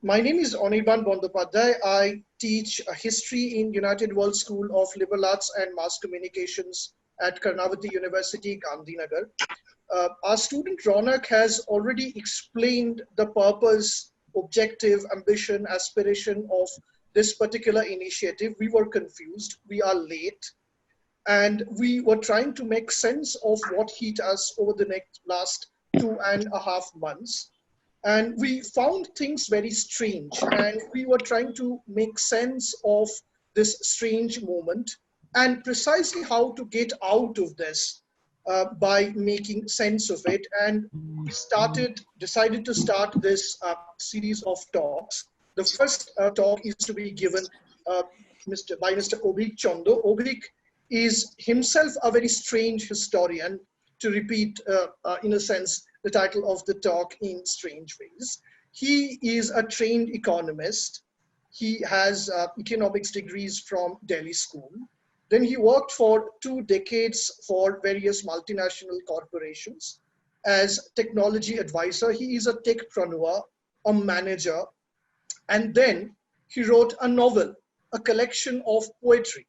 My name is Anirban Bandyopadhyay. I teach history in United World School of Liberal Arts and Mass Communications at Karnavati University, Gandhinagar. Our student Ronak has already explained the purpose, objective, ambition, aspiration of this particular initiative. We were confused, we are late, and we were trying to make sense of what hit us over the last 2.5 months. And we found things very strange, and we were trying to make sense of this strange moment and precisely how to get out of this by making sense of it. And we decided to start this series of talks. The first talk is to be given uh, by Mr. Avik Chanda. Avik is himself a very strange historian, to repeat, in a sense, the title of the talk in strange ways. He is a trained economist. He has economics degrees from Delhi School. Then he worked for 2 decades for various multinational corporations as technology advisor. He is a techpreneur, a manager, and then he wrote a novel, a collection of poetry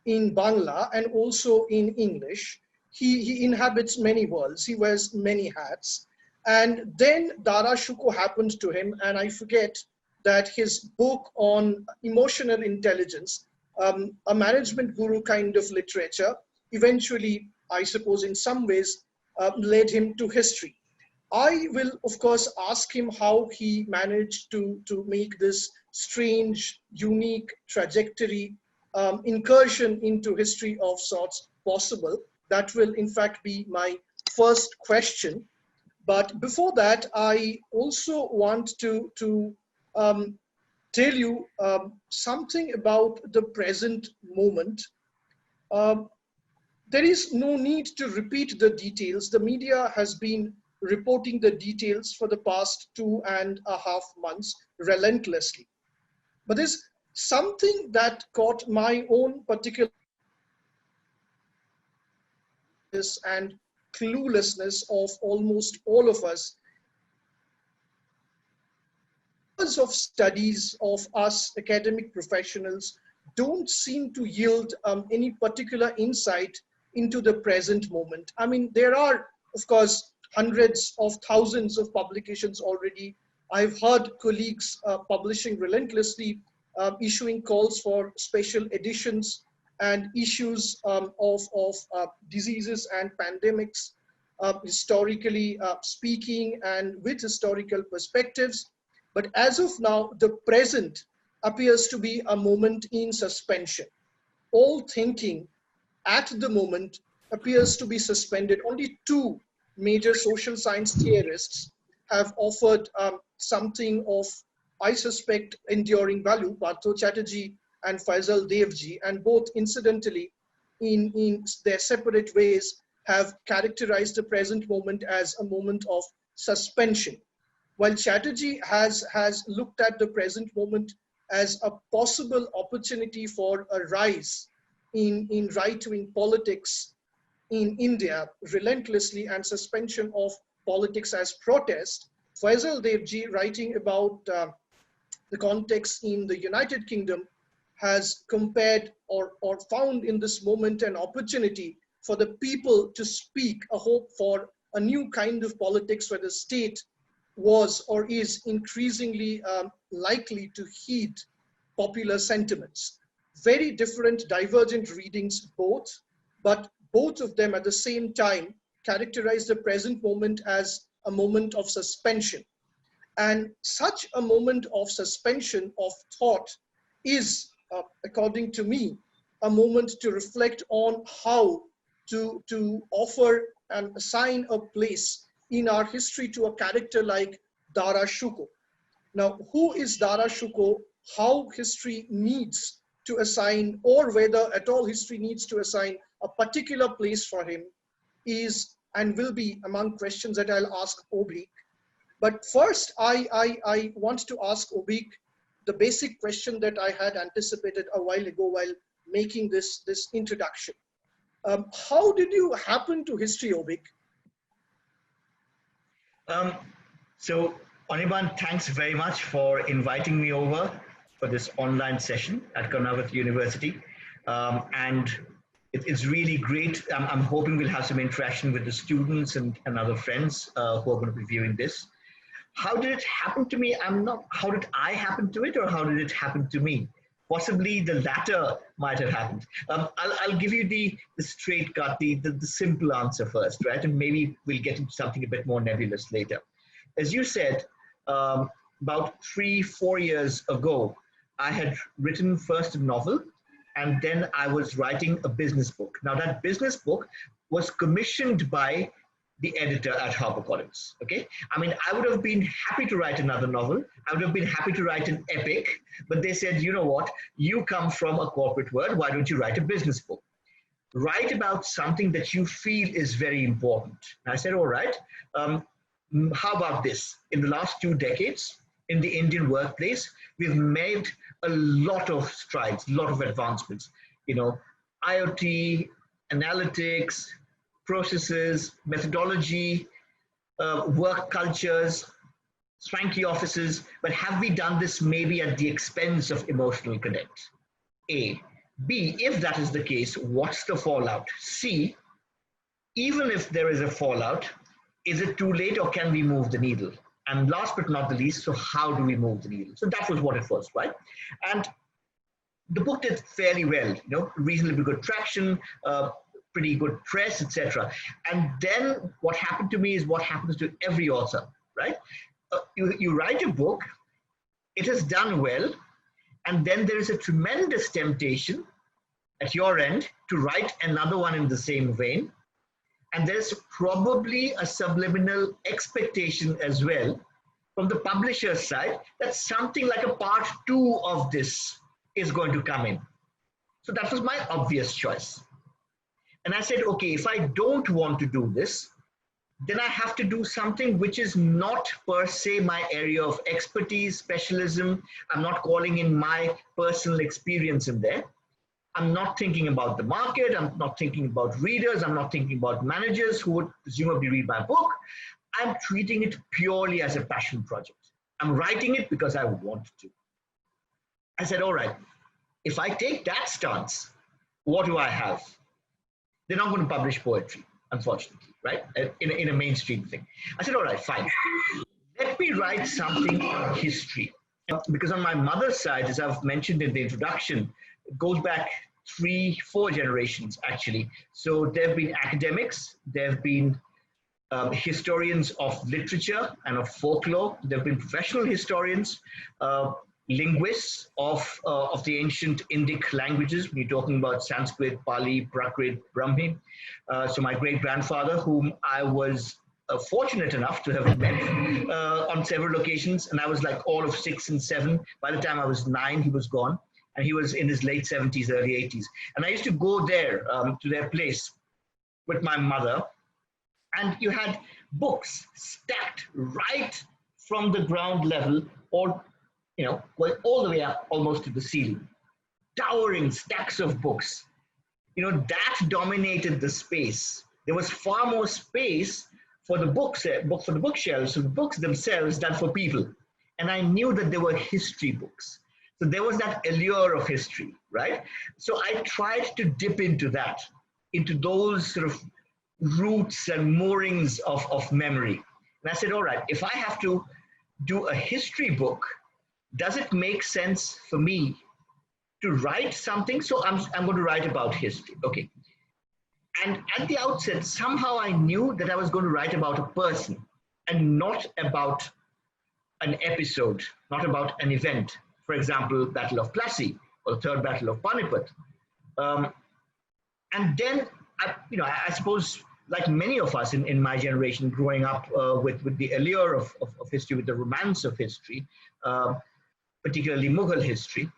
in Bangla and also in English. He inhabits many worlds, he wears many hats. And then Dara Shuko happened to him, and I forget that his book on emotional intelligence, a management guru kind of literature, eventually, I suppose, in some ways, led him to history. I will, of course, ask him how he managed to make this strange, unique trajectory, incursion into history of sorts possible. That will, in fact, be my first question. But before that, I also want to tell you something about the present moment. Um, there is no need to repeat the details. The media has been reporting the details for the past 2.5 months relentlessly. But there's something that caught my own particular and cluelessness of almost all of us. Years of studies of us academic professionals don't seem to yield any particular insight into the present moment. I mean, there are, of course, hundreds of thousands of publications already. I've heard colleagues publishing relentlessly, issuing calls for special editions and issues of diseases and pandemics, historically speaking and with historical perspectives. But as of now, the present appears to be a moment in suspension. All thinking at the moment appears to be suspended. Only 2 major social science theorists have offered something of, I suspect, enduring value, Partho Chatterjee and Faisal Devji, and both incidentally, in their separate ways, have characterized the present moment as a moment of suspension. While Chatterjee has looked at the present moment as a possible opportunity for a rise in right-wing politics in India relentlessly and suspension of politics as protest, Faisal Devji, writing about the context in the United Kingdom, has compared or found in this moment an opportunity for the people to speak, a hope for a new kind of politics where the state was or is increasingly likely to heed popular sentiments. Very different, divergent readings both, but both of them at the same time characterize the present moment as a moment of suspension. And such a moment of suspension of thought is, according to me, a moment to reflect on how to offer and assign a place in our history to a character like Dara Shuko. Now, who is Dara Shuko? How history needs to assign, or whether at all history needs to assign a particular place for him, is and will be among questions that I'll ask Avik. But first, I want to ask Avik the basic question that I had anticipated a while ago while making this introduction. How did you happen to history, Avik? Um, so Anirban, thanks very much for inviting me over for this online session at Karnataka University. And it's really great. I'm hoping we'll have some interaction with the students and other friends who are going to be viewing this. How did it happen to me? How did I happen to it, or how did it happen to me? Possibly the latter might have happened. I'll give you the straight cut, the simple answer first, right? And maybe we'll get into something a bit more nebulous later. As you said, about 3-4 years ago, I had written first a novel, and then I was writing a business book. Now that business book was commissioned by the editor at HarperCollins. Okay, I mean, I would have been happy to write another novel. I would have been happy to write an epic, but they said, you know what? You come from a corporate world. Why don't you write a business book? Write about something that you feel is very important. And I said, all right. How about this? In the last 2 decades, in the Indian workplace, we've made a lot of strides, a lot of advancements. You know, IoT, analytics, processes, methodology, work cultures, swanky offices, but have we done this maybe at the expense of emotional connect? A. B, if that is the case, what's the fallout? C, even if there is a fallout, is it too late or can we move the needle? And last but not the least, so how do we move the needle? So that was what it was, right? And the book did fairly well, you know, reasonably good traction, pretty good press, etc. And then what happened to me is what happens to every author, right? You write a book, it has done well, and then there is a tremendous temptation at your end to write another one in the same vein. And there's probably a subliminal expectation as well from the publisher's side that something like a part 2 of this is going to come in. So that was my obvious choice. And I said, okay, if I don't want to do this, then I have to do something which is not per se my area of expertise, specialism. I'm not calling in my personal experience in there. I'm not thinking about the market. I'm not thinking about readers. I'm not thinking about managers who would presumably read my book. I'm treating it purely as a passion project. I'm writing it because I want to. I said, all right, if I take that stance, what do I have? They're not going to publish poetry, unfortunately, right? In a mainstream thing. I said, all right, fine. Let me write something on history. Because on my mother's side, as I've mentioned in the introduction, it goes back 3-4 generations, actually. So there have been academics, there have been historians of literature and of folklore, there have been professional historians, linguists of the ancient Indic languages, when you're talking about Sanskrit, Pali, Prakrit, Brahmi. So my great-grandfather, whom I was fortunate enough to have met on several occasions, and I was like all of 6 and 7. By the time I was 9, he was gone, and he was in his late 70s, early 80s. And I used to go there to their place with my mother, and you had books stacked right from the ground level, or going all the way up almost to the ceiling. Towering stacks of books. That dominated the space. There was far more space for the for the bookshelves, for the books themselves, than for people. And I knew that there were history books. So there was that allure of history, right? So I tried to dip into that, into those sort of roots and moorings of memory. And I said, all right, if I have to do a history book, does it make sense for me to write something? So I'm going to write about history. Okay. And at the outset, somehow I knew that I was going to write about a person and not about an episode, not about an event. For example, Battle of Plassey or the Third Battle of Panipat. And then, I suppose, like many of us in my generation growing up with the allure of history, with the romance of history, particularly Mughal history,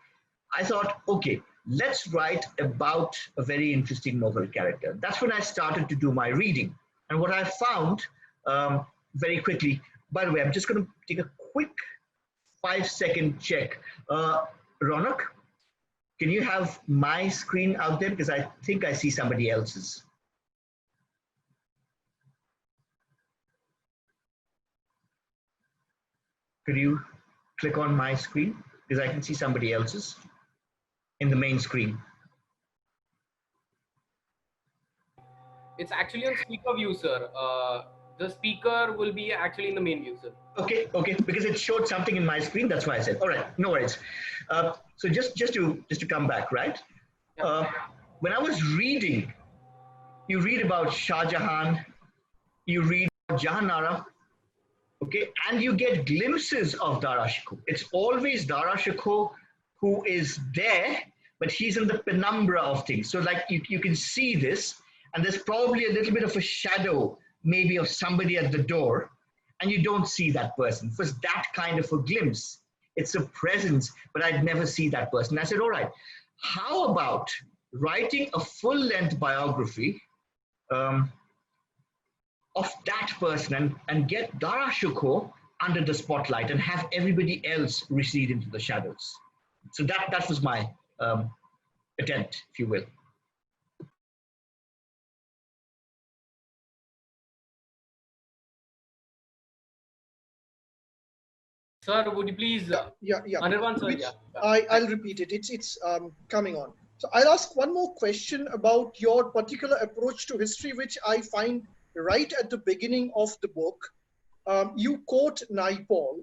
I thought, okay, let's write about a very interesting Mughal character. That's when I started to do my reading. And what I found very quickly, by the way, I'm just going to take a quick 5-second check. Ronak, can you have my screen out there? Because I think I see somebody else's. Could you click on my screen? Because I can see somebody else's in the main screen. It's actually on speaker view, sir. The speaker will be actually in the main view, sir. Okay, okay, because it showed something in my screen. That's why I said, all right, no worries. So just to come back, right? When I was reading, you read about Shah Jahan, you read about Jahanara, okay, and you get glimpses of Dara Shikoh. It's always Dara Shikoh who is there, but he's in the penumbra of things. So like you can see this, and there's probably a little bit of a shadow, maybe of somebody at the door, and you don't see that person. First, that kind of a glimpse. It's a presence, but I'd never see that person. I said, all right, how about writing a full-length biography of that person and get Dara Shikoh under the spotlight and have everybody else recede into the shadows. So that was my attempt, if you will. Sir, would you please? Yeah. Anirban, sir, Which, yeah. I'll repeat it. It's coming on. So I'll ask one more question about your particular approach to history, which I find right at the beginning of the book. You quote Naipaul,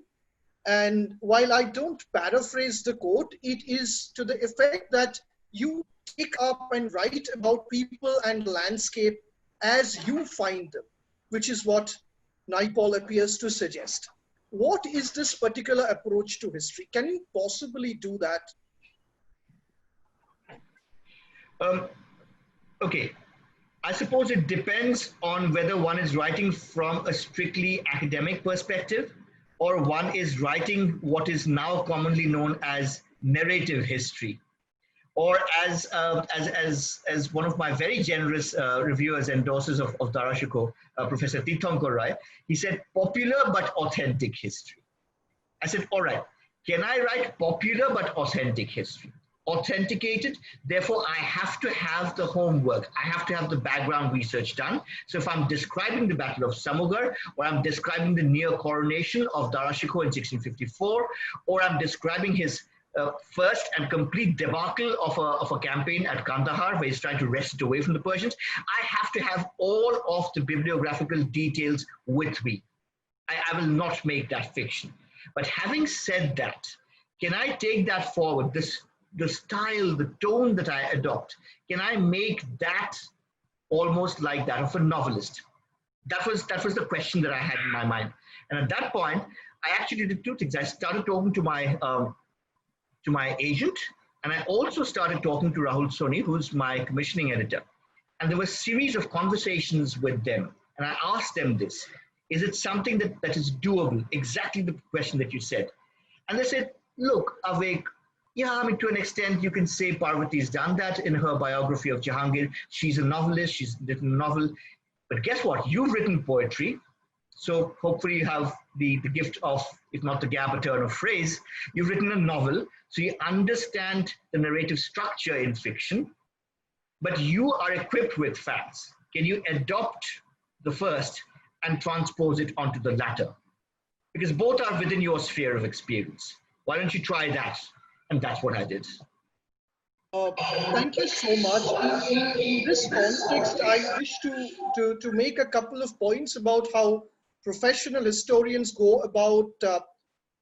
and while I don't paraphrase the quote, it is to the effect that you take up and write about people and landscape as you find them, which is what Naipaul appears to suggest. What is this particular approach to history? Can you possibly do that? Okay, I suppose it depends on whether one is writing from a strictly academic perspective or one is writing what is now commonly known as narrative history. Or as one of my very generous reviewers, endorsers of Dara Shikoh, Professor Tithankar Rai, he said, popular but authentic history. I said, all right, can I write popular but authentic history? Authenticated, therefore I have to have the homework. I have to have the background research done. So if I'm describing the Battle of Samugarh, or I'm describing the near coronation of Dara Shikoh in 1654, or I'm describing his first and complete debacle of a campaign at Kandahar, where he's trying to wrest it away from the Persians, I have to have all of the bibliographical details with me. I will not make that fiction. But having said that, can I take that forward, the style, the tone that I adopt, can I make that almost like that of a novelist? That was the question that I had in my mind. And at that point, I actually did two things. I started talking to my agent, and I also started talking to Rahul Soni, who's my commissioning editor. And there were a series of conversations with them. And I asked them this, is it something that is doable? Exactly the question that you said. And they said, look, Avik, yeah, I mean, to an extent, you can say Parvati's done that in her biography of Jahangir. She's a novelist, she's written a novel. But guess what? You've written poetry. So hopefully you have the gift of, if not the gap, a turn of phrase. You've written a novel, so you understand the narrative structure in fiction, but you are equipped with facts. Can you adopt the first and transpose it onto the latter? Because both are within your sphere of experience. Why don't you try that? And that's what I did. Thank you so much. In this context, I wish to make a couple of points about how professional historians go about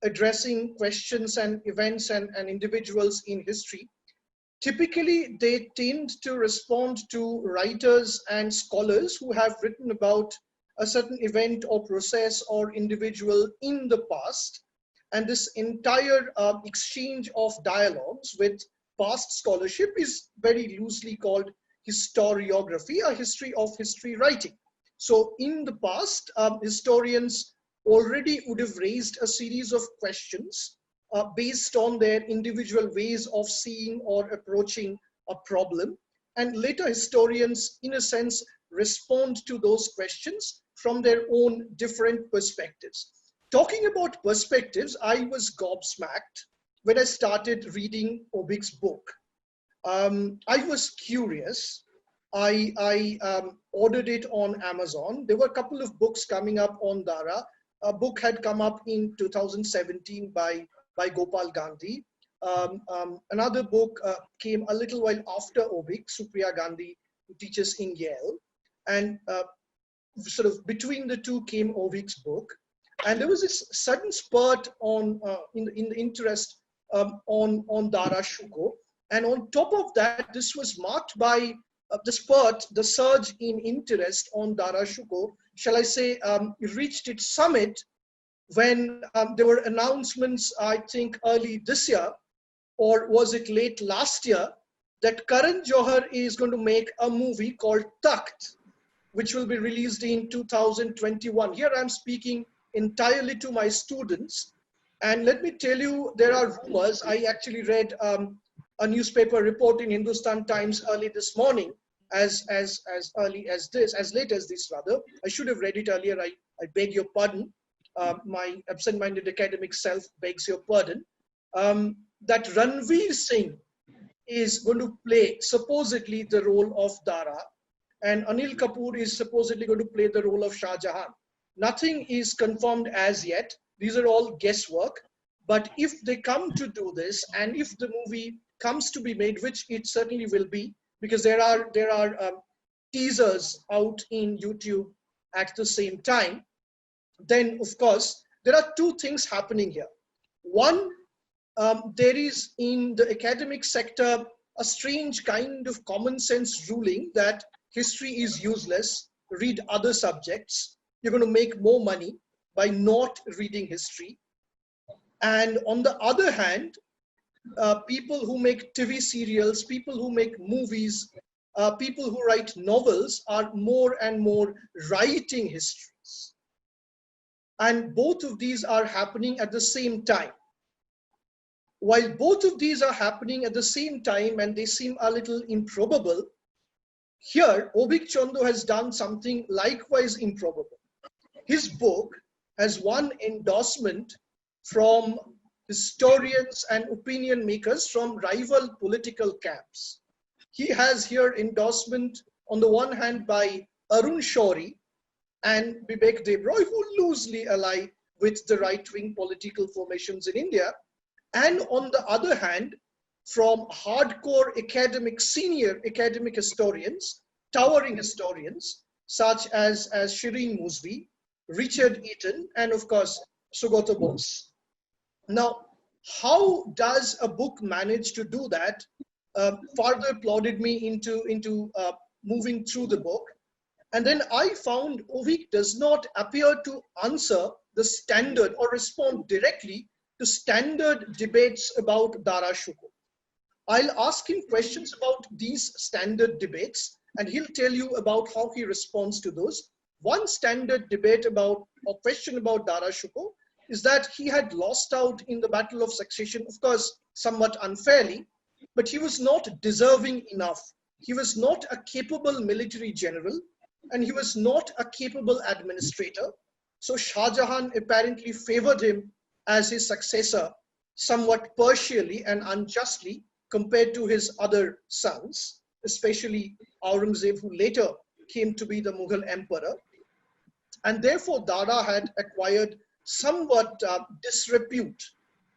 addressing questions and events and individuals in history. Typically, they tend to respond to writers and scholars who have written about a certain event or process or individual in the past. And this entire exchange of dialogues with past scholarship is very loosely called historiography, a history of history writing. So in the past, historians already would have raised a series of questions based on their individual ways of seeing or approaching a problem. And later historians, in a sense, respond to those questions from their own different perspectives. Talking about perspectives, I was gobsmacked when I started reading Avik's book. I was curious. I ordered it on Amazon. There were a couple of books coming up on Dara. a book had come up in 2017 by Gopal Gandhi. Another book came a little while after Avik, Supriya Gandhi, who teaches in Yale. And sort of between the two came Avik's book. And there was this sudden spurt on in the interest on Dara Shuko. And on top of that, this was marked by the surge in interest on Dara Shuko, shall I say, it reached its summit when there were announcements, I think early this year, or was it late last year, that Karan Johar is going to make a movie called Takht, which will be released in 2021. Here I'm speaking entirely to my students. And let me tell you, there are rumors. I actually read a newspaper report in Hindustan Times early this morning, as early as this, as late as this rather. I should have read it earlier. I beg your pardon. My absent-minded academic self begs your pardon. That Ranveer Singh is going to play supposedly the role of Dara, and Anil Kapoor is supposedly going to play the role of Shah Jahan. Nothing is confirmed as yet. These are all guesswork. But if they come to do this, and if the movie comes to be made, which it certainly will be, because there are teasers out in YouTube at the same time, then of course there are two things happening here. One, there is in the academic sector a strange kind of common sense ruling that history is useless, read other subjects, you're going to make more money by not reading history. And on the other hand, people who make TV serials, people who make movies, people who write novels are more and more writing histories. And both of these are happening at the same time. While both of these are happening at the same time and they seem a little improbable, here Avik Chanda has done something likewise improbable. His book has won endorsement from historians and opinion makers from rival political camps. He has here endorsement on the one hand by Arun Shourie and Vivek Debroy, who loosely ally with the right-wing political formations in India, and on the other hand, from hardcore academic, senior academic historians, towering historians, such as Shireen Musvi, Richard Eaton, and of course, Sugata Bose. Now, how does a book manage to do that? Further plodded me into moving through the book. And then I found Avik does not appear to answer the standard or respond directly to standard debates about Dara Shuko. I'll ask him questions about these standard debates, and he'll tell you about how he responds to those. One standard debate about, or question about Dara Shuko is that he had lost out in the battle of succession, of course, somewhat unfairly, but he was not deserving enough. He was not a capable military general, and he was not a capable administrator. So Shah Jahan apparently favored him as his successor, somewhat partially and unjustly compared to his other sons, especially Aurangzeb, who later came to be the Mughal emperor. And therefore, Dara had acquired somewhat disrepute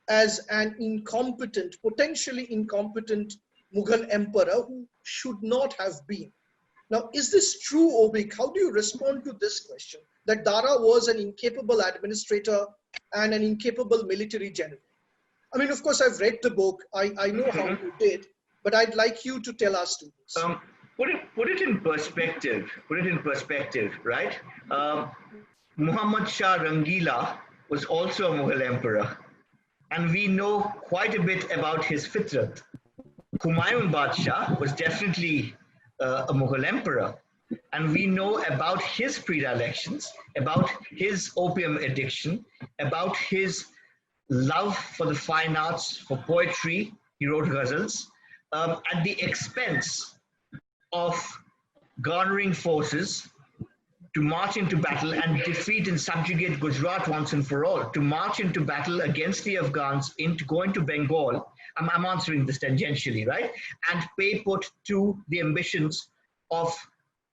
as an incompetent, potentially incompetent Mughal emperor who should not have been. Now, is this true, Avik? How do you respond to this question? That Dara was an incapable administrator and an incapable military general? I mean, of course, I've read the book. I know how you did, but I'd like you to tell us to this. Put it in perspective. Put it in perspective, right? Muhammad Shah Rangila was also a Mughal emperor, and we know quite a bit about his fitrat. Humayun Badshah was definitely a Mughal emperor, and we know about his predilections, about his opium addiction, about his love for the fine arts, for poetry. He wrote ghazals at the expense of garnering forces to march into battle and defeat and subjugate Gujarat once and for all, to march into battle against the Afghans, go into Bengal. I'm answering this tangentially, right? And pay put to the ambitions of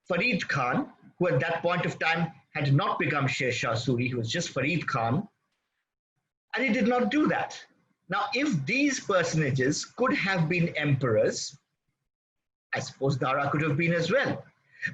Farid Khan, who at that point of time had not become Sher Shah Suri, he was just Farid Khan, and he did not do that. Now, if these personages could have been emperors, I suppose Dara could have been as well.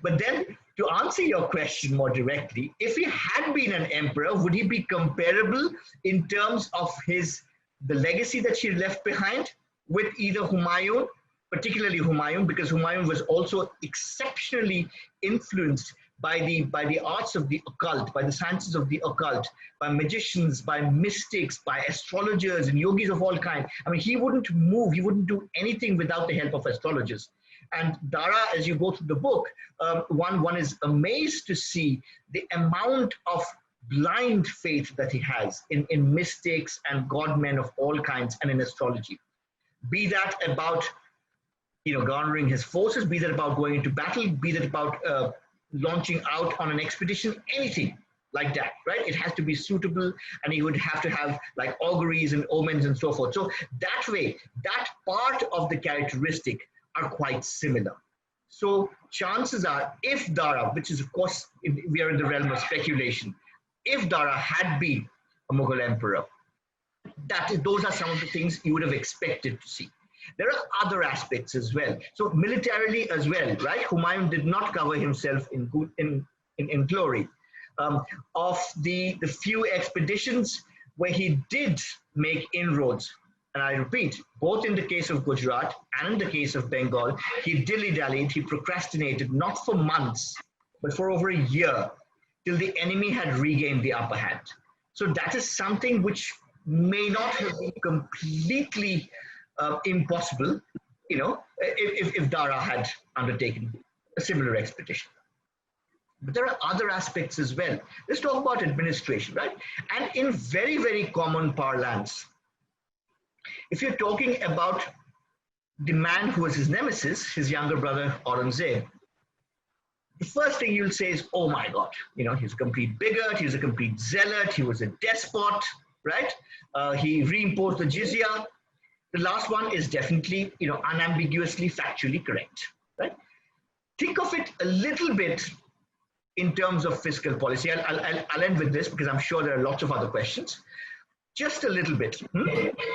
But then, to answer your question more directly, if he had been an emperor, would he be comparable in terms of the legacy that she left behind with either Humayun, particularly Humayun, because Humayun was also exceptionally influenced by the arts of the occult, by the sciences of the occult, by magicians, by mystics, by astrologers and yogis of all kinds. I mean, he wouldn't move, he wouldn't do anything without the help of astrologers. And Dara, as you go through the book, one is amazed to see the amount of blind faith that he has in mystics and godmen of all kinds and in astrology. Be that about garnering his forces, be that about going into battle, be that about launching out on an expedition, anything like that, right? It has to be suitable, and he would have to have like auguries and omens and so forth. So that way, that part of the characteristic are quite similar. So chances are, if Dara, which is of course, we are in the realm of speculation, if Dara had been a Mughal emperor, those are some of the things you would have expected to see. There are other aspects as well. So militarily as well, right? Humayun did not cover himself in glory. Of the few expeditions where he did make inroads, and I repeat, both in the case of Gujarat and in the case of Bengal, he dilly-dallied, he procrastinated, not for months, but for over a year, till the enemy had regained the upper hand. So that is something which may not have been completely impossible, if Dara had undertaken a similar expedition. But there are other aspects as well. Let's talk about administration, right? And in very, very common parlance, if you're talking about the man who was his nemesis, his younger brother Aurangzeb, the first thing you'll say is, oh my God, he's a complete bigot, he's a complete zealot, he was a despot, right? He reimposed the jizya. The last one is definitely, unambiguously factually correct, right? Think of it a little bit in terms of fiscal policy. I'll end with this because I'm sure there are lots of other questions. Just a little bit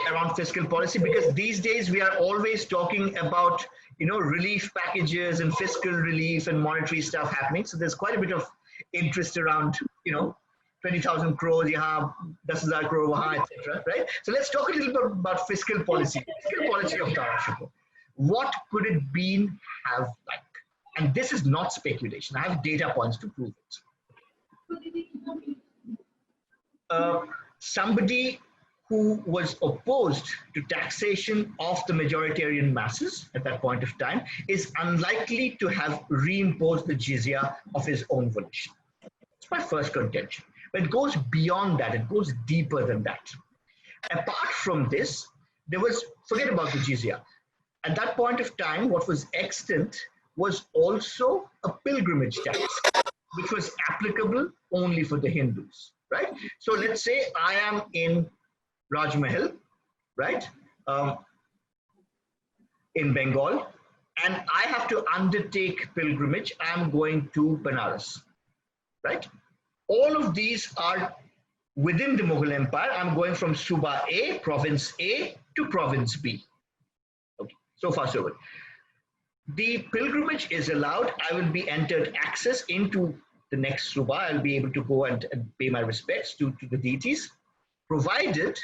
around fiscal policy, because these days we are always talking about, relief packages and fiscal relief and monetary stuff happening. So there's quite a bit of interest around, 20,000 crores, 10,000 crore, etc. Right? So let's talk a little bit about fiscal policy. Fiscal policy of Dara Shikoh. What could it have like? And this is not speculation. I have data points to prove it. Somebody who was opposed to taxation of the majoritarian masses at that point of time is unlikely to have reimposed the jizya of his own volition. It's my first contention. But it goes beyond that. It goes deeper than that. Apart from this, forget about the jizya. At that point of time, what was extant was also a pilgrimage tax, which was applicable only for the Hindus, right? So let's say I am in Rajmahal, right, in Bengal, and I have to undertake pilgrimage. I'm going to Banaras, right? All of these are within the Mughal Empire. I'm going from Suba A, Province A, to Province B. Okay, so far so good. The pilgrimage is allowed. I will be entered access into the next Suba. I'll be able to go and pay my respects to the deities, provided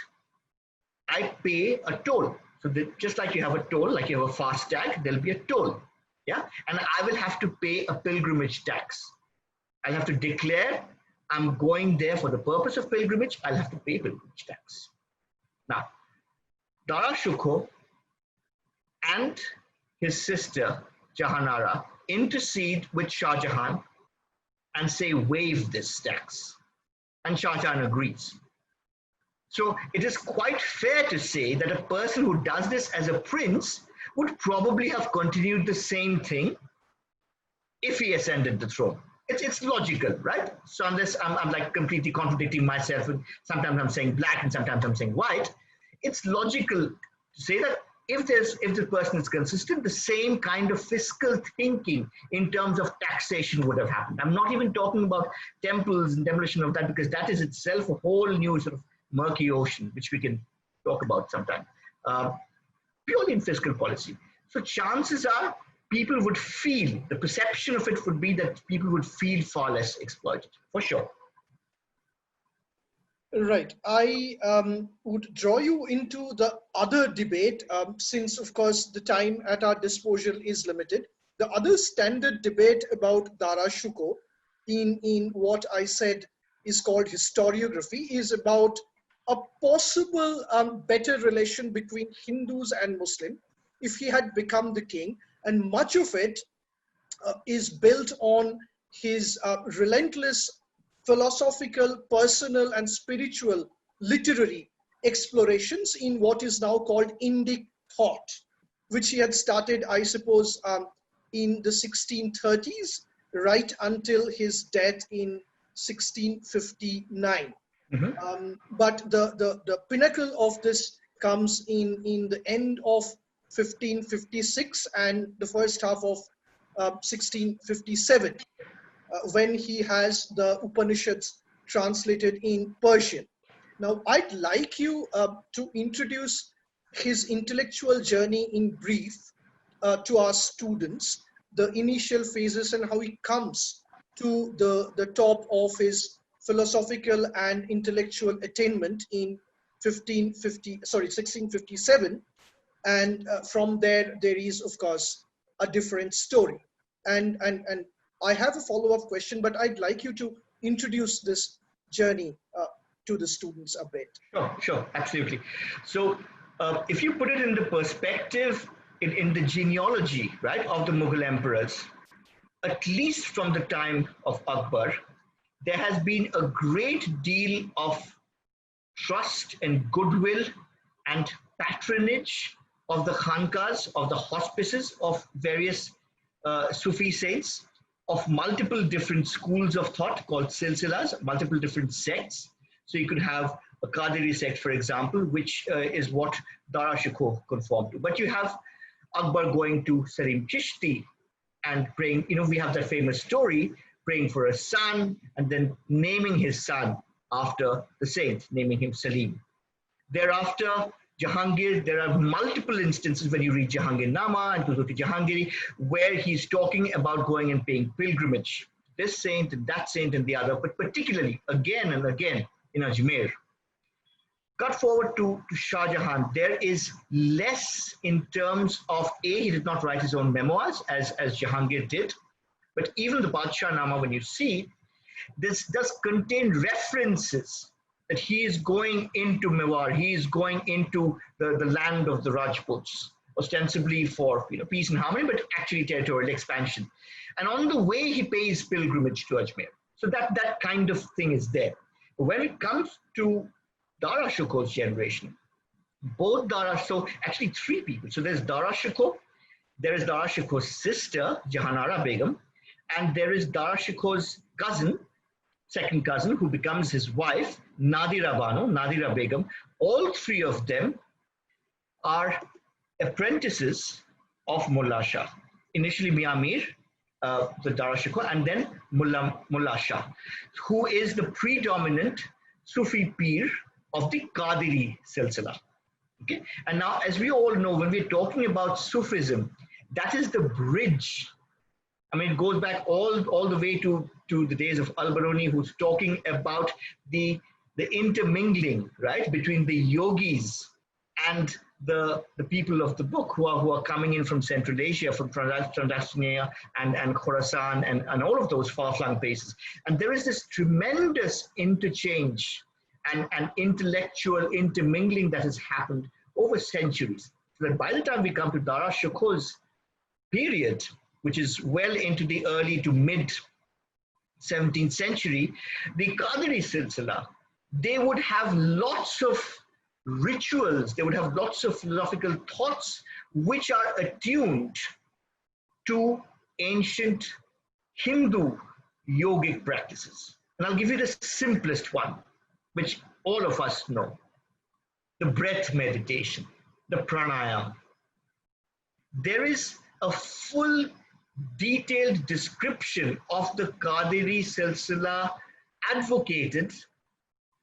I pay a toll. So just like you have a toll, like you have a fast tag, there'll be a toll. Yeah, and I will have to pay a pilgrimage tax. I'll have to declare I'm going there for the purpose of pilgrimage. I'll have to pay pilgrimage tax. Now, Dara Shikoh and his sister Jahanara intercede with Shah Jahan and say, waive this tax. And Shah Jahan agrees. So it is quite fair to say that a person who does this as a prince would probably have continued the same thing if he ascended the throne. It's logical, right? So unless I'm like completely contradicting myself, and sometimes I'm saying black and sometimes I'm saying white, it's logical to say that if the person is consistent, the same kind of fiscal thinking in terms of taxation would have happened. I'm not even talking about temples and demolition of that, because that is itself a whole new sort of murky ocean, which we can talk about sometime. Purely in fiscal policy. So chances are people would feel, the perception of it would be that people would feel far less exploited, for sure. Right. I would draw you into the other debate, since, of course, the time at our disposal is limited. The other standard debate about Dara Shikoh in what I said is called historiography is about a possible better relation between Hindus and Muslim if he had become the king. And much of it is built on his relentless philosophical, personal, and spiritual literary explorations in what is now called Indic thought, which he had started, I suppose, in the 1630s, right until his death in 1659. But the pinnacle of this comes in the end of 1556 and the first half of 1657. When he has the Upanishads translated in Persian. Now, I'd like you to introduce his intellectual journey in brief to our students, the initial phases and how he comes to the top of his philosophical and intellectual attainment in 1657. And from there is, of course, a different story. And I have a follow-up question, but I'd like you to introduce this journey to the students a bit. Sure, absolutely. So if you put it into perspective in the genealogy, right, of the Mughal emperors, at least from the time of Akbar, there has been a great deal of trust and goodwill and patronage of the khankas, of the hospices of various Sufi saints, of multiple different schools of thought called silsilas, multiple different sects. So you could have a Qadiri sect, for example, which is what Dara Shikoh conformed to. But you have Akbar going to Salim Chishti and praying, we have that famous story, praying for a son and then naming his son after the saint, naming him Salim. Thereafter, Jahangir, there are multiple instances when you read Jahangir Nama and Kuzuki Jahangiri, where he's talking about going and paying pilgrimage, this saint and that saint and the other, but particularly again and again in Ajmer. Cut forward to Shah Jahan, there is less in terms of, he did not write his own memoirs as Jahangir did, but even the Badshah Nama, when you see, this does contain references that he is going into Mewar, he is going into the land of the Rajputs, ostensibly for peace and harmony, but actually territorial expansion. And on the way, he pays pilgrimage to Ajmer. So that kind of thing is there. But when it comes to Dara Shikoh's generation, both Dara, so actually three people. So there's Dara Shikoh, there is Dara Shikoh's sister, Jahanara Begum, and there is Dara Shikoh's cousin, second cousin, who becomes his wife, Nadira Bano, Nadira Begum. All three of them are apprentices of Mullah Shah. Initially Mian Mir, the Dara Shikoh, and then Mullah Shah, who is the predominant Sufi Pir of the Qadiri Silsila. Okay? And now, as we all know, when we're talking about Sufism, that is the bridge. I mean, it goes back all the way to the days of Al-Baruni, who's talking about the intermingling, right, between the yogis and the people of the book who are coming in from Central Asia, from Transdarsania and Khorasan and all of those far-flung places. And there is this tremendous interchange and intellectual intermingling that has happened over centuries. So that by the time we come to Dara Shikoh's period, which is well into the early to mid 17th century, the Qadiri Silsila, they would have lots of rituals, they would have lots of philosophical thoughts which are attuned to ancient Hindu yogic practices. And I'll give you the simplest one, which all of us know: the breath meditation, the pranayama, there is a full detailed description of the Qadiri Silsila advocated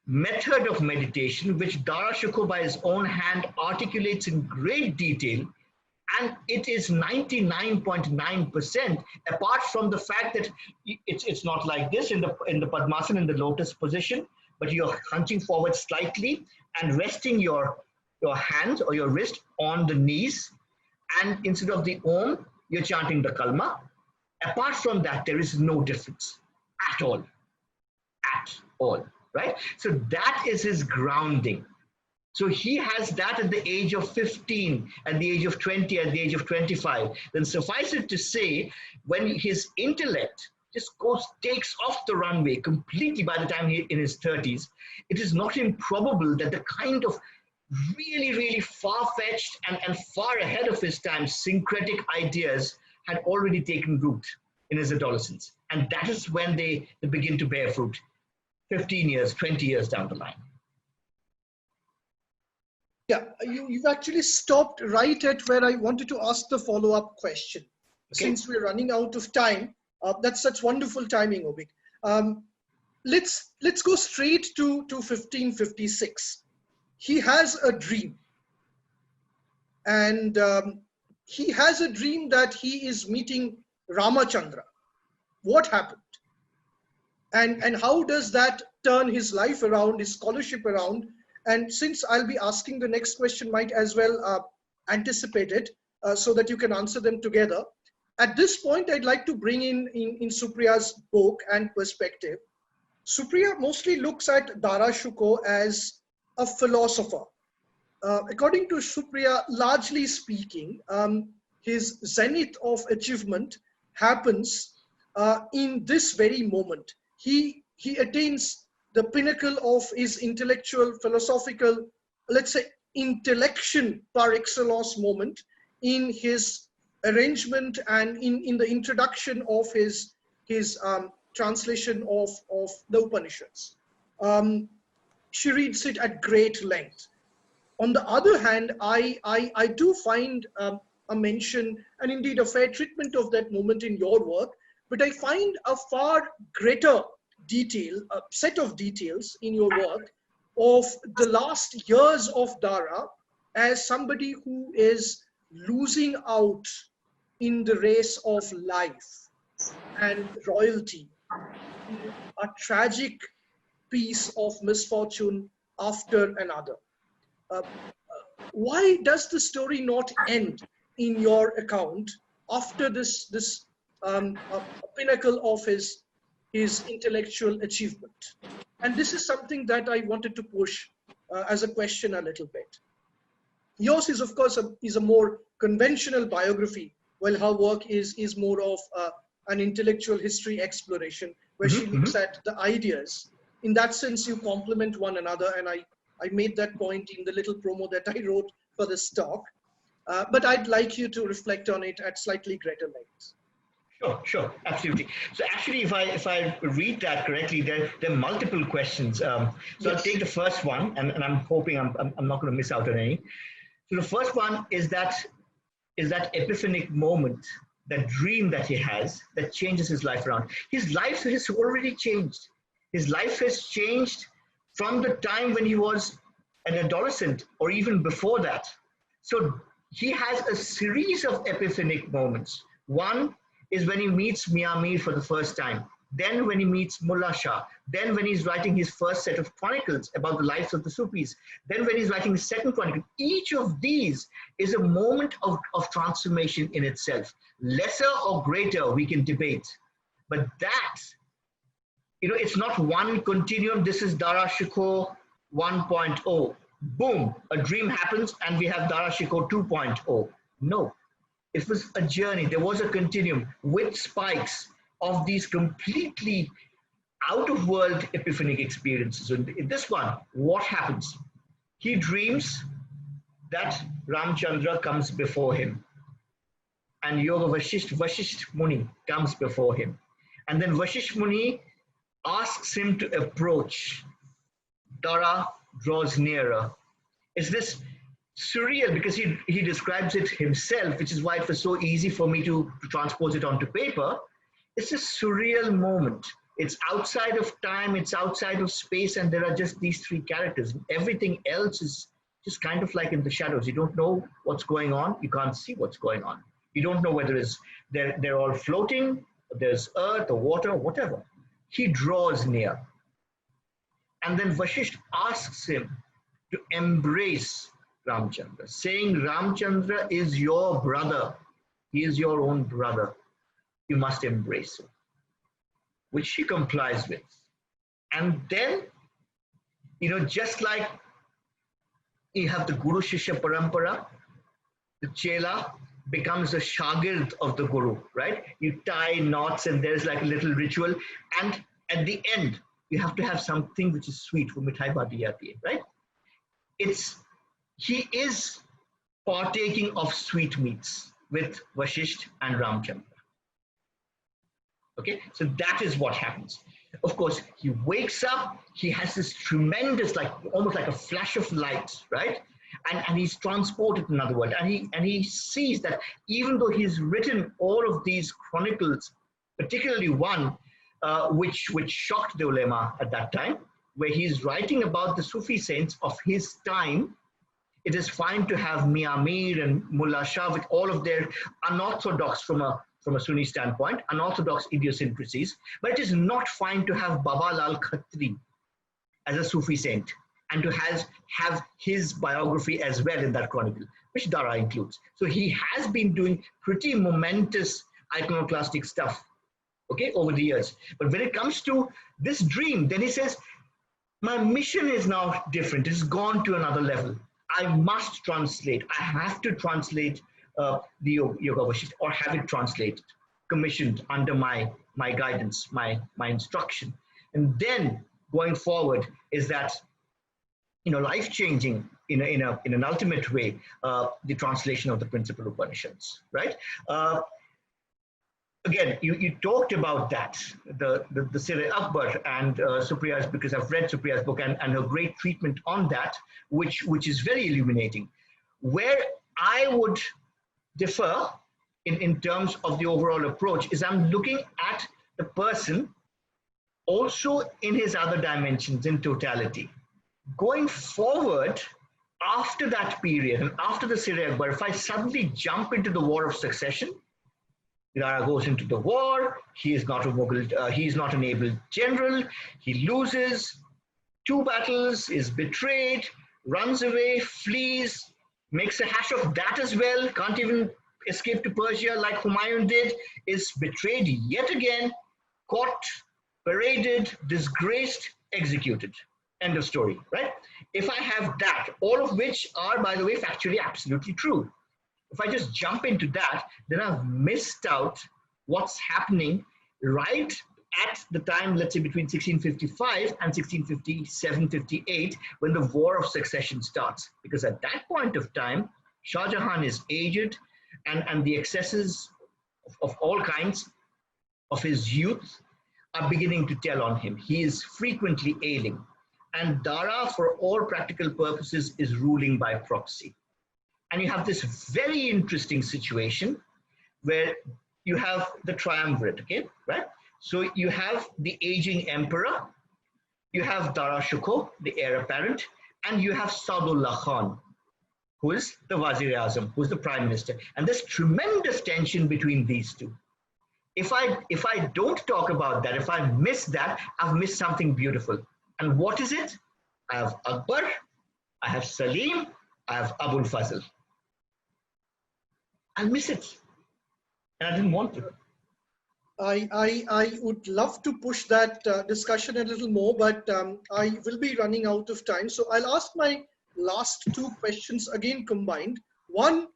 method of meditation, which Dara Shikoh by his own hand articulates in great detail, and it is 99.9%, apart from the fact that it's not like this in the Padmasana, in the lotus position, but you're hunching forward slightly and resting your hands or your wrist on the knees, and instead of the Om, you're chanting the Kalma. Apart from that, there is no difference at all. At all, right? So that is his grounding. So he has that at the age of 15, at the age of 20, at the age of 25. Then suffice it to say, when his intellect just takes off the runway completely by the time he's in his 30s, it is not improbable that the kind of really, really far-fetched and far ahead of his time syncretic ideas had already taken root in his adolescence. And that is when they begin to bear fruit, 15 years, 20 years down the line. Yeah, you've actually stopped right at where I wanted to ask the follow-up question. Okay. Since we're running out of time, that's such wonderful timing, Avik. Let's go straight to 1556. He has a dream, and he has a dream that he is meeting Ramachandra. What happened? And how does that turn his life around, his scholarship around? And since I'll be asking the next question, might as well anticipate it so that you can answer them together. At this point, I'd like to bring in Supriya's book and perspective. Supriya mostly looks at Dara Shikoh as a philosopher. According to Supriya, largely speaking, his zenith of achievement happens in this very moment. He attains the pinnacle of his intellectual, philosophical, let's say, intellection par excellence moment in his arrangement and in the introduction of his translation of the Upanishads. She reads it at great length. On the other hand, I do find a mention and indeed a fair treatment of that moment in your work, but I find a far greater detail, a set of details in your work of the last years of Dara as somebody who is losing out in the race of life and royalty, a tragic piece of misfortune after another. Why does the story not end in your account after this pinnacle of his intellectual achievement? And this is something that I wanted to push as a question a little bit. Yours is, of course, is a more conventional biography, while her work is more of an intellectual history exploration, where she looks at the ideas. In that sense, you complement one another, and I made that point in the little promo that I wrote for this talk. But I'd like you to reflect on it at slightly greater length. Sure, absolutely. So actually, if I read that correctly, there are multiple questions. So yes. I'll take the first one, and I'm hoping I'm not going to miss out on any. So the first one is that epiphanic moment, that dream that he has that changes his life around. His life has already changed. His life has changed from the time when he was an adolescent or even before that. So he has a series of epiphanic moments. One is when he meets Miyamir for the first time, then when he meets Mullah Shah, then when he's writing his first set of chronicles about the lives of the Sufis, then when he's writing his second chronicle. Each of these is a moment of transformation in itself. Lesser or greater, we can debate. But that, it's not one continuum. This is Dara Shikoh 1.0. Boom, a dream happens and we have Dara Shikoh 2.0. No. It was a journey. There was a continuum with spikes of these completely out-of-world epiphanic experiences. And in this one, what happens? He dreams that Ramchandra comes before him, and Yoga Vashisht Muni comes before him. And then Vashisht Muni asks him to approach. Dara draws nearer. It's this surreal because he describes it himself, which is why it was so easy for me to transpose it onto paper. It's a surreal moment. It's outside of time, it's outside of space, and there are just these three characters. Everything else is just kind of like in the shadows. You don't know what's going on. You can't see what's going on. You don't know whether they're all floating, there's earth or water, whatever. He draws near. And then Vasishtha asks him to embrace Ramchandra, saying Ramchandra is your brother. He is your own brother. You must embrace him, which she complies with. And then, just like you have the Guru Shishya Parampara, the Chela becomes a Shagird of the Guru, right? You tie knots and there's like a little ritual. And at the end, you have to have something which is sweet, for mithai bati jati hai, right? He is partaking of sweetmeats with Vasishtha and Ramchandra. Okay, so that is what happens. Of course, he wakes up, he has this tremendous, like almost like a flash of light, right? And he's transported to another world. And he sees that even though he's written all of these chronicles, particularly one which shocked the ulema at that time, where he's writing about the Sufi saints of his time. It is fine to have Mia Mir and Mullah Shah with all of their unorthodox, from a Sunni standpoint, unorthodox idiosyncrasies, but it is not fine to have Baba Lal Khatri as a Sufi saint and to have his biography as well in that chronicle, which Dara includes. So he has been doing pretty momentous iconoclastic stuff, okay, over the years. But when it comes to this dream, then he says, my mission is now different. It's gone to another level. I must translate. I have to translate the Yoga Vasishtha, or have it translated, commissioned under my guidance, my instruction. And then going forward is that, life-changing in an ultimate way, the translation of the principal Upanishads, right? Again, you talked about that, the Sir Akbar and Supriya's, because I've read Supriya's book and her great treatment on that, which is very illuminating. Where I would differ in terms of the overall approach is I'm looking at the person also in his other dimensions in totality. Going forward, after that period and after the Sir Akbar, if I suddenly jump into the War of Succession, Dara goes into the war, he is not a Mughal, he is not an able general, he loses 2 battles, is betrayed, runs away, flees, makes a hash of that as well, can't even escape to Persia like Humayun did, is betrayed yet again, caught, paraded, disgraced, executed. End of story, right? If I have that, all of which are, by the way, factually absolutely true. If I just jump into that, then I've missed out what's happening right at the time, let's say between 1655 and 1657-58, when the War of Succession starts. Because at that point of time, Shah Jahan is aged, and the excesses of all kinds of his youth are beginning to tell on him. He is frequently ailing. And Dara, for all practical purposes, is ruling by proxy. And you have this very interesting situation where you have the triumvirate, okay, right? So you have the aging emperor, you have Dara Shikoh, the heir apparent, and you have Saadullah Khan, who is the Wazir-e-Azam, who is the prime minister. And there's tremendous tension between these two. If I don't talk about that, if I miss that, I've missed something beautiful. And what is it? I have Akbar, I have Salim, I have Abul Fazl. I'll miss it. And I didn't want to. I would love to push that discussion a little more, but I will be running out of time. So I'll ask my last 2 questions again combined. One,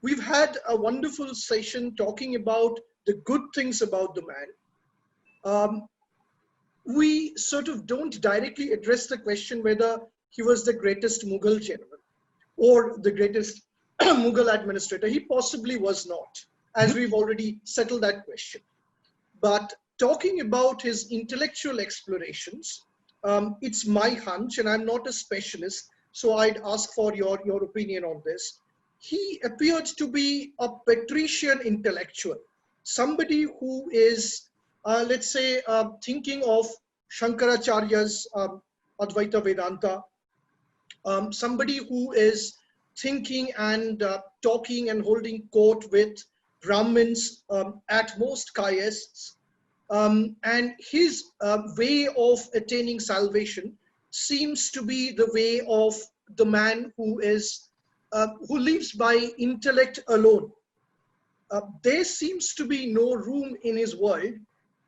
we've had a wonderful session talking about the good things about the man. We sort of don't directly address the question whether he was the greatest Mughal general or the greatest Mughal administrator. He possibly was not, as we've already settled that question. But talking about his intellectual explorations, it's my hunch, and I'm not a specialist, So I'd ask for your opinion on this. He appeared to be a patrician intellectual, somebody who is, let's say, thinking of Shankaracharya's Advaita Vedanta, somebody who is thinking and talking and holding court with Brahmins, at most kaists, and his way of attaining salvation seems to be the way of the man who lives by intellect alone. There seems to be no room in his world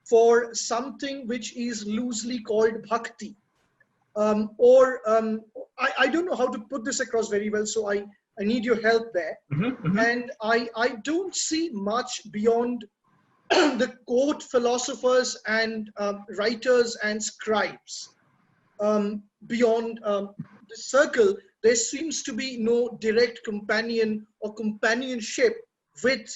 for something which is loosely called bhakti. I don't know how to put this across very well, so I need your help there. And I don't see much beyond the court philosophers and writers and scribes. Beyond the circle, there seems to be no direct companion or companionship with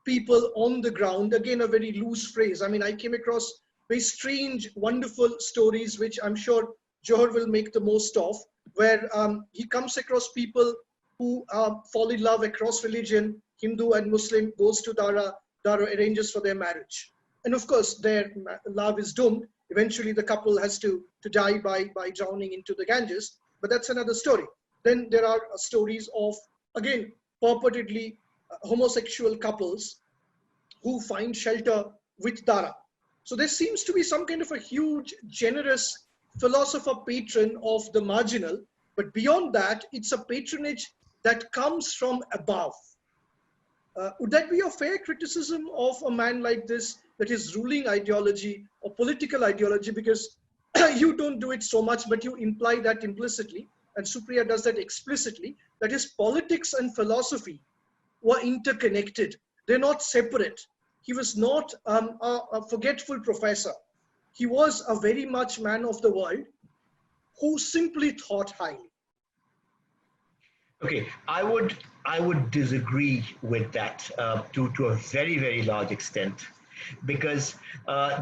people on the ground. Again, a very loose phrase. I mean, I came across very strange, wonderful stories, which I'm sure Johar will make the most of, where he comes across people who fall in love across religion, Hindu and Muslim, goes to Dara arranges for their marriage. And of course, their love is doomed. Eventually, the couple has to die by drowning into the Ganges, but that's another story. Then there are stories of, again, purportedly homosexual couples who find shelter with Dara. So there seems to be some kind of a huge, generous philosopher patron of the marginal, but beyond that, it's a patronage that comes from above. Would that be a fair criticism of a man like this, that his ruling ideology or political ideology, because you don't do it so much, but you imply that implicitly, and Supriya does that explicitly, that his politics and philosophy were interconnected. They're not separate. He was not a forgetful professor. He was a very much man of the world who simply thought highly. Okay, I would disagree with that to a very, very large extent, because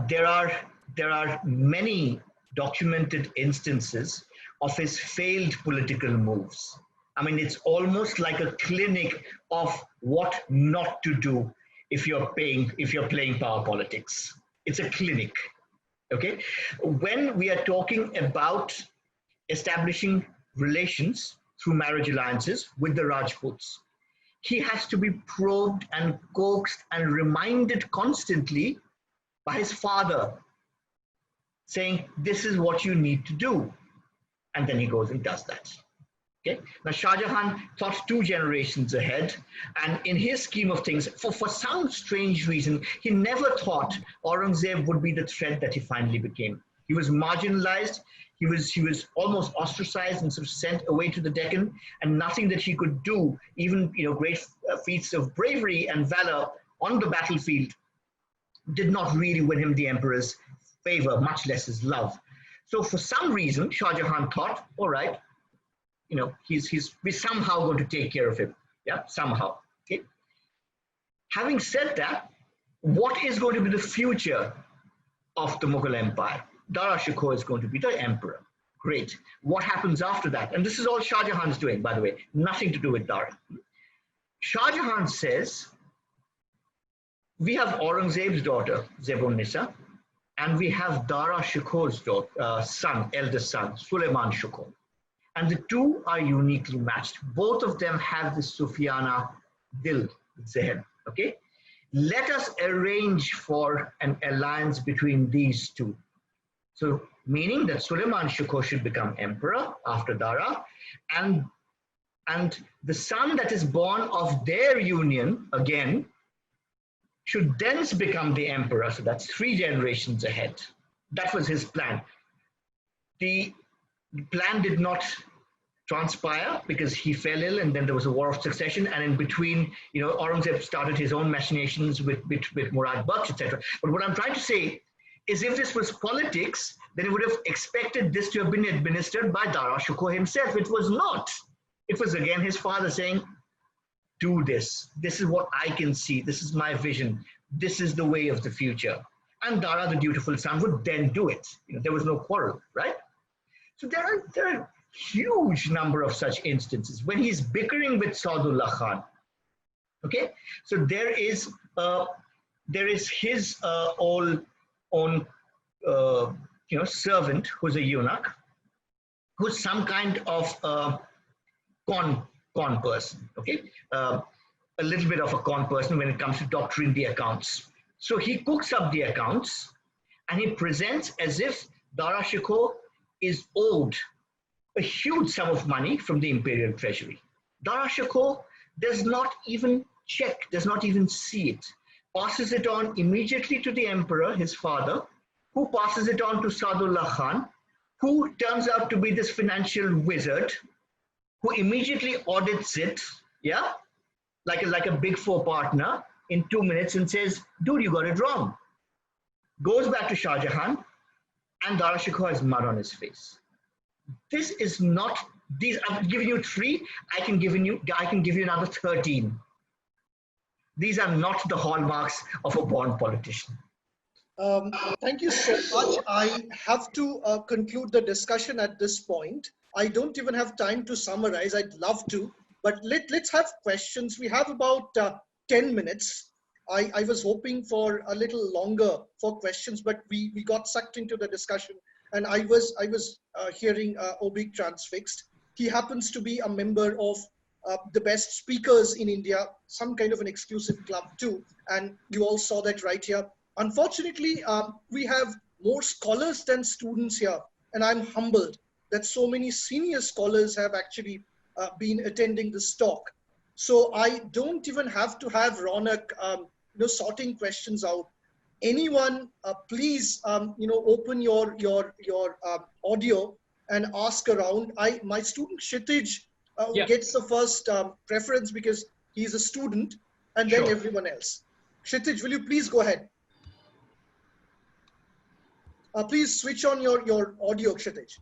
there are many documented instances of his failed political moves. I mean, it's almost like a clinic of what not to do if you're playing power politics. It's a clinic. Okay, when we are talking about establishing relations through marriage alliances with the Rajputs, he has to be probed and coaxed and reminded constantly by his father, saying, this is what you need to do. And then he goes and does that. Okay. Now, Shah Jahan thought 2 generations ahead, and in his scheme of things, for some strange reason, he never thought Aurangzeb would be the threat that he finally became. He was marginalized. He was almost ostracized and sort of sent away to the Deccan, and nothing that he could do, even great feats of bravery and valor on the battlefield, did not really win him the emperor's favor, much less his love. So for some reason, Shah Jahan thought, all right, we're somehow going to take care of him. Yeah, somehow. Okay. Having said that, what is going to be the future of the Mughal Empire? Dara Shikoh is going to be the emperor. Great. What happens after that? And this is all Shah Jahan's doing, by the way, nothing to do with Dara. Shah Jahan says, we have Aurangzeb's daughter, Zeb-un-Nisa, and we have Dara Shikoh's son, eldest son, Suleiman Shikoh. And the two are uniquely matched. Both of them have the Sufiana Dil, Zehen. Okay? Let us arrange for an alliance between these two. So, meaning that Suleiman Shikoh should become emperor after Dara, and the son that is born of their union, again, should then become the emperor. So that's 3 generations ahead. That was his plan. The plan did not transpire because he fell ill, and then there was a war of succession, and in between, Aurangzeb started his own machinations with Murad Baksh, etc. But what I'm trying to say is, if this was politics, then it would have expected this to have been administered by Dara Shikoh himself. It was not. It was again his father saying, do this. This is what I can see. This is my vision. This is the way of the future. And Dara, the dutiful son, would then do it. There was no quarrel, right? So there are huge number of such instances when he's bickering with Saudullah Khan. Okay, so there is his own servant who's a eunuch, who's some kind of con person. Okay, a little bit of a con person when it comes to doctoring the accounts. So he cooks up the accounts and he presents as if Dara Shikoh is owed a huge sum of money from the imperial treasury. Dara Shikoh does not even check, does not even see it, passes it on immediately to the emperor, his father, who passes it on to Saudullah Khan, who turns out to be this financial wizard, who immediately audits it, yeah, like a big four partner in 2 minutes and says, dude, you got it wrong. Goes back to Shah Jahan, and Dara Shikoh has mud on his face. This is not, these, I've given you 3, I can give you another 13. These are not the hallmarks of a born politician. Thank you so much. I have to conclude the discussion at this point. I don't even have time to summarize. I'd love to, but let's have questions. We have about 10 minutes. I was hoping for a little longer for questions, but we got sucked into the discussion. And I was hearing Avik transfixed. He happens to be a member of the best speakers in India, some kind of an exclusive club too. And you all saw that right here. Unfortunately, we have more scholars than students here. And I'm humbled that so many senior scholars have actually been attending this talk. So I don't even have to have Ronak, sorting questions out. Anyone, please, open your audio and ask around. My student Kshitij gets the first preference because he's a student, and then everyone else. Kshitij, will you please go ahead? Please switch on your audio, Kshitij.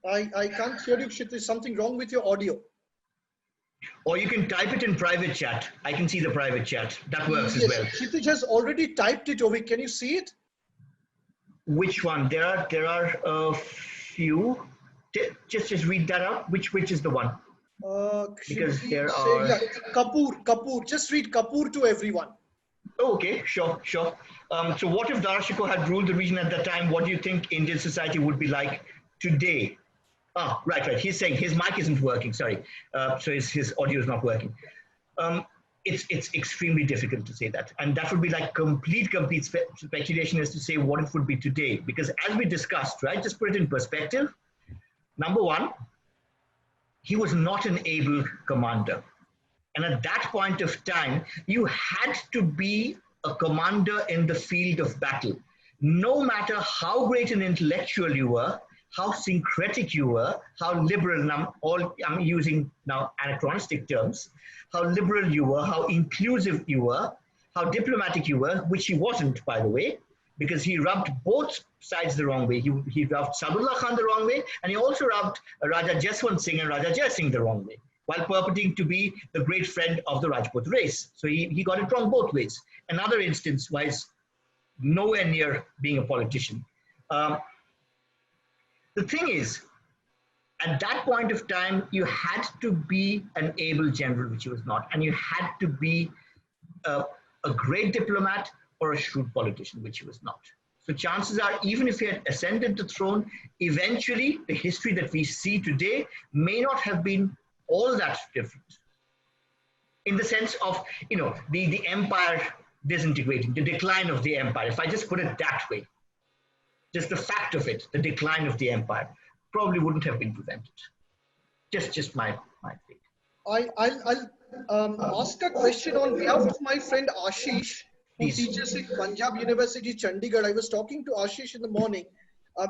I can't hear you, Kshitij. Something wrong with your audio. Or you can type it in private chat. I can see the private chat. That works as well. Kshitij has already typed it, Avik. Can you see it? Which one? There are a few. Just read that out. Which is the one? Because there are... Yeah, Kapoor. Just read Kapoor to everyone. Oh, okay, sure. So what if Dara Shikoh had ruled the region at that time? What do you think Indian society would be like today? Ah, right. He's saying his mic isn't working, sorry. So his audio is not working. It's extremely difficult to say that. And that would be like complete speculation as to say what it would be today. Because as we discussed, right, just put it in perspective. Number one, he was not an able commander. And at that point of time, you had to be a commander in the field of battle. No matter how great an intellectual you were, how syncretic you were, how liberal, and I'm using now anachronistic terms, how liberal you were, how inclusive you were, how diplomatic you were, which he wasn't, by the way, because he rubbed both sides the wrong way. He rubbed Saudullah Khan the wrong way, and he also rubbed Raja Jaswant Singh and Raja Jai Singh the wrong way, while purporting to be the great friend of the Rajput race. So he got it wrong both ways. Another instance was nowhere near being a politician. The thing is, at that point of time, you had to be an able general, which he was not, and you had to be a great diplomat or a shrewd politician, which he was not. So chances are, even if he had ascended the throne, eventually the history that we see today may not have been all that different. In the sense of, the empire disintegrating, the decline of the empire. If I just put it that way, just the fact of it, the decline of the empire, probably wouldn't have been prevented. Just my take. I'll ask a question on behalf of my friend Ashish, who teaches at Punjab University, Chandigarh. I was talking to Ashish in the morning.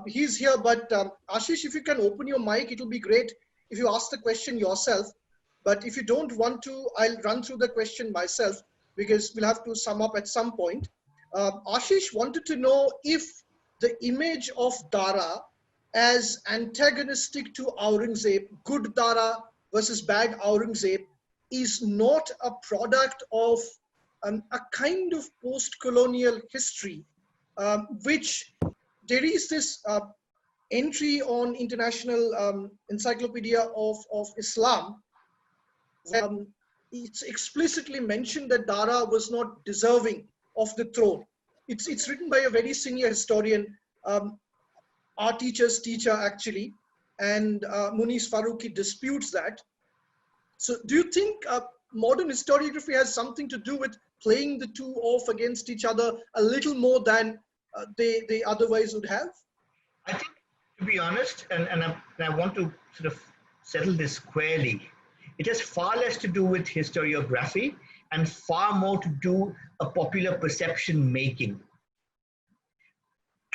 He's here, but Ashish, if you can open your mic, it will be great if you ask the question yourself. But if you don't want to, I'll run through the question myself because we'll have to sum up at some point. Ashish wanted to know if the image of Dara as antagonistic to Aurangzeb, good Dara versus bad Aurangzeb, is not a product of a kind of post-colonial history, which there is this entry on International Encyclopedia of Islam. It's explicitly mentioned that Dara was not deserving of the throne. It's written by a very senior historian, our teacher's teacher actually, and Munis Farooqi disputes that. So do you think modern historiography has something to do with playing the two off against each other a little more than they otherwise would have? I think, to be honest, and I want to sort of settle this squarely, it has far less to do with historiography and far more to do a popular perception making.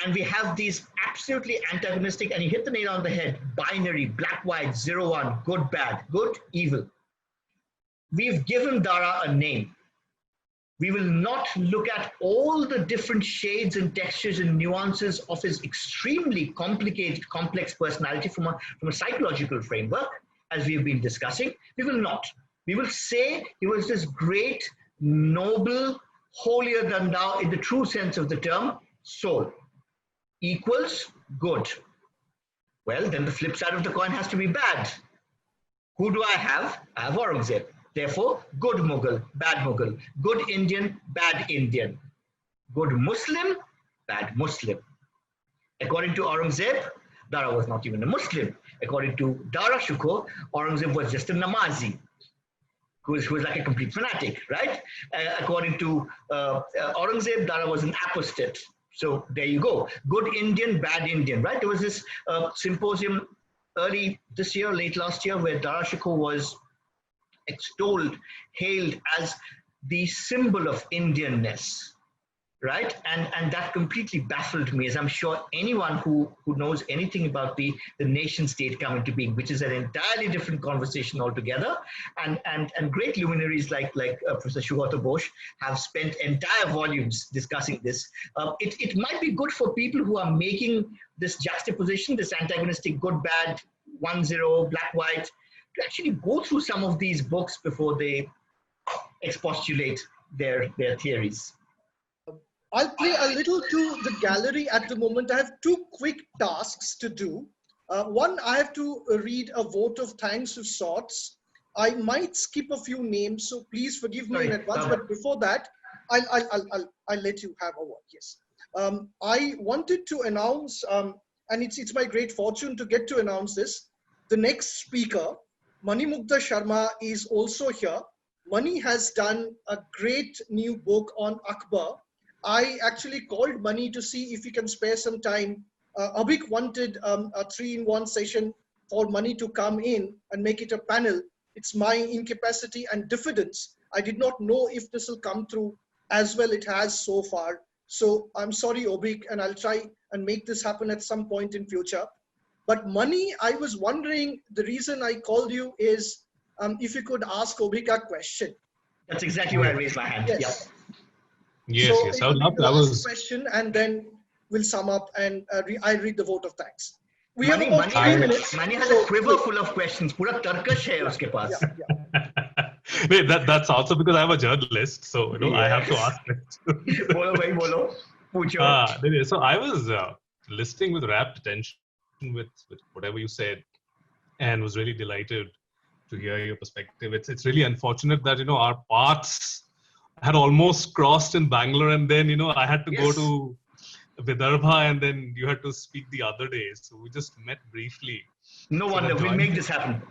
And we have these absolutely antagonistic, and you hit the nail on the head, binary, black, white, 0-1, good, bad, good, evil. We've given Dara a name. We will not look at all the different shades and textures and nuances of his extremely complicated, complex personality from a psychological framework, as we've been discussing. We will not. We will say he was this great, noble, holier than thou, in the true sense of the term, soul. Equals good. Well, then the flip side of the coin has to be bad. Who do I have? I have Aurangzeb. Therefore, good Mughal, bad Mughal. Good Indian, bad Indian. Good Muslim, bad Muslim. According to Aurangzeb, Dara was not even a Muslim. According to Dara Shikoh, Aurangzeb was just a Namazi, who was like a complete fanatic, right? According to Aurangzeb, Dara was an apostate. So there you go. Good Indian, bad Indian, right? There was this symposium early this year, late last year, where Dara Shikoh was extolled, hailed as the symbol of Indianness, right? And that completely baffled me, as I'm sure anyone who knows anything about the nation state come into being, which is an entirely different conversation altogether. And great luminaries like Professor Sahana Ghosh have spent entire volumes discussing this. It might be good for people who are making this juxtaposition, this antagonistic good, bad, 1-0, black, white, to actually go through some of these books before they expostulate their theories. I'll play a little to the gallery at the moment. I have two quick tasks to do. One, I have to read a vote of thanks of sorts. I might skip a few names, so please forgive me in advance. But before that, I'll let you have a word. Yes. I wanted to announce, and it's my great fortune to get to announce this. The next speaker, Mani Mugdha Sharma, is also here. Mani has done a great new book on Akbar. I actually called Mani to see if he can spare some time. Avik wanted a 3-in-1 session for Mani to come in and make it a panel. It's my incapacity and diffidence. I did not know if this will come through as well it has so far. So I'm sorry, Avik, and I'll try and make this happen at some point in future. But Mani, I was wondering, the reason I called you is if you could ask Avik a question. That's exactly why I raised my hand. Yes. Yeah. Yes, So yes. I would love to. ask a question and then we'll sum up and I read the vote of thanks. We have about 3 minutes. Mani has a quiver full of questions. Pura tarkash hai uske paas. Yeah. Wait, that's also because I'm a journalist, so I have to ask questions. Bolo bhai, bolo. Pucho. So I was listening with rapt attention with whatever you said, and was really delighted to hear your perspective. It's really unfortunate that our paths had almost crossed in Bangalore, and then I had to go to Vidarbha, and then you had to speak the other day. So we just met briefly. No wonder, we'll make this happen.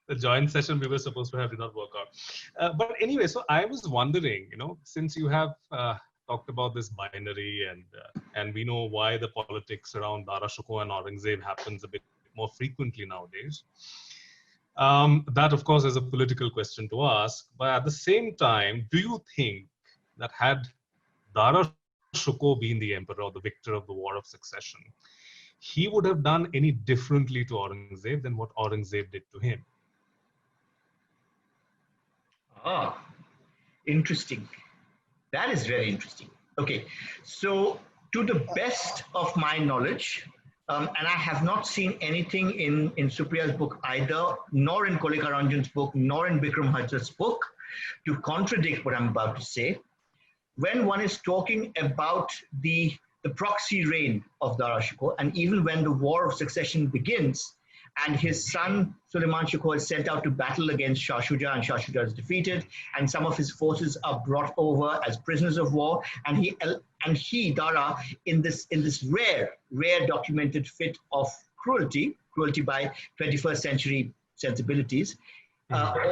The joint session we were supposed to have did not work out. But anyway, so I was wondering, since you have talked about this binary, and we know why the politics around Dara Shikoh and Aurangzeb happens a bit more frequently nowadays. That, of course, is a political question to ask. But at the same time, do you think that had Dara Shikoh been the emperor, the victor of the War of Succession, he would have done any differently to Aurangzeb than what Aurangzeb did to him? Ah, interesting. That is very interesting. Okay, so to the best of my knowledge, and I have not seen anything in Supriya's book either, nor in Kolika Ranjan's book, nor in Bikram Hajrat's book, to contradict what I'm about to say. When one is talking about the proxy reign of Dara Shikoh, and even when the War of Succession begins, and his son Suleiman Shikoh is sent out to battle against Shah Shuja, and Shah Shuja is defeated, and some of his forces are brought over as prisoners of war, and he Dara, in this rare documented fit of cruelty by 21st century sensibilities,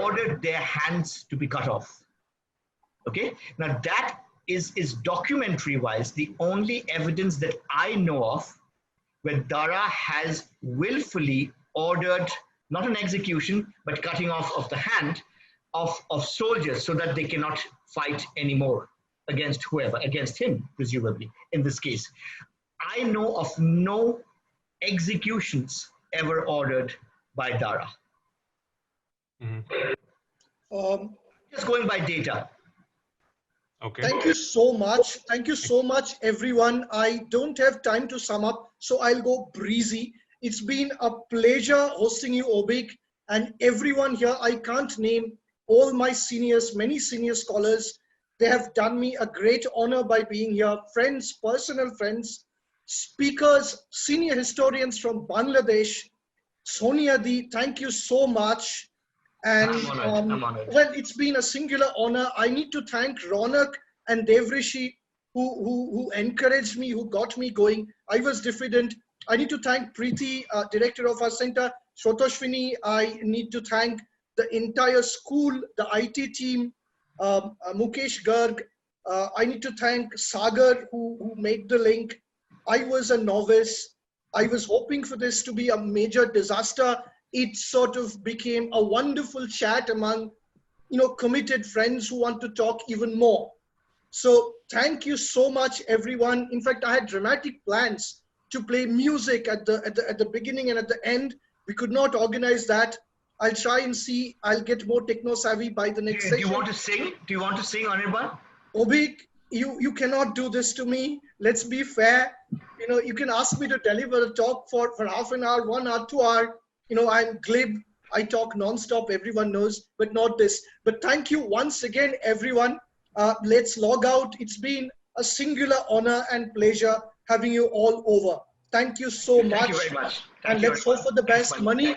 ordered their hands to be cut off. Okay, now that is documentary wise the only evidence that I know of where Dara has willfully ordered not an execution but cutting off of the hand of soldiers so that they cannot fight anymore against whoever, against him presumably in this case. I know of no executions ever ordered by Dara. Just going by data. Okay. Thank you so much. Thank you so much, everyone. I don't have time to sum up, so I'll go breezy. It's been a pleasure hosting you, Avik, and everyone here. I can't name all my seniors, many senior scholars. They have done me a great honor by being here. Friends, personal friends, speakers, senior historians from Bangladesh. Sonia Di, thank you so much. And I'm honored. well, it's been a singular honor. I need to thank Ronak and Devrishi who encouraged me, who got me going. I was diffident. I need to thank Preeti, director of our center, Shrotoshvini. I need to thank the entire school, the IT team, Mukesh Garg. I need to thank Sagar who made the link. I was a novice. I was hoping for this to be a major disaster. It sort of became a wonderful chat among, committed friends who want to talk even more. So thank you so much, everyone. In fact, I had dramatic plans to play music at the beginning and at the end. We could not organize that. I'll try and see. I'll get more techno savvy by the next session. Do you want to sing? Do you want to sing, Anirban? Avik, you cannot do this to me. Let's be fair. You can ask me to deliver a talk for half an hour, 1 hour, 2 hours. I'm glib. I talk nonstop. Everyone knows, but not this. But thank you once again, everyone. Let's log out. It's been a singular honor and pleasure having you all over. Thank you so much. Thank you very much. And let's hope for the best. Money.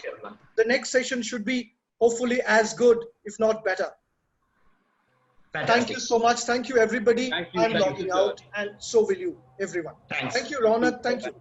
The next session should be hopefully as good, if not better. Fantastic. Thank you so much. Thank you, everybody. Thank you. I'm logging out, and so will you, everyone. Thanks. Thank you, Ronak. Thank you.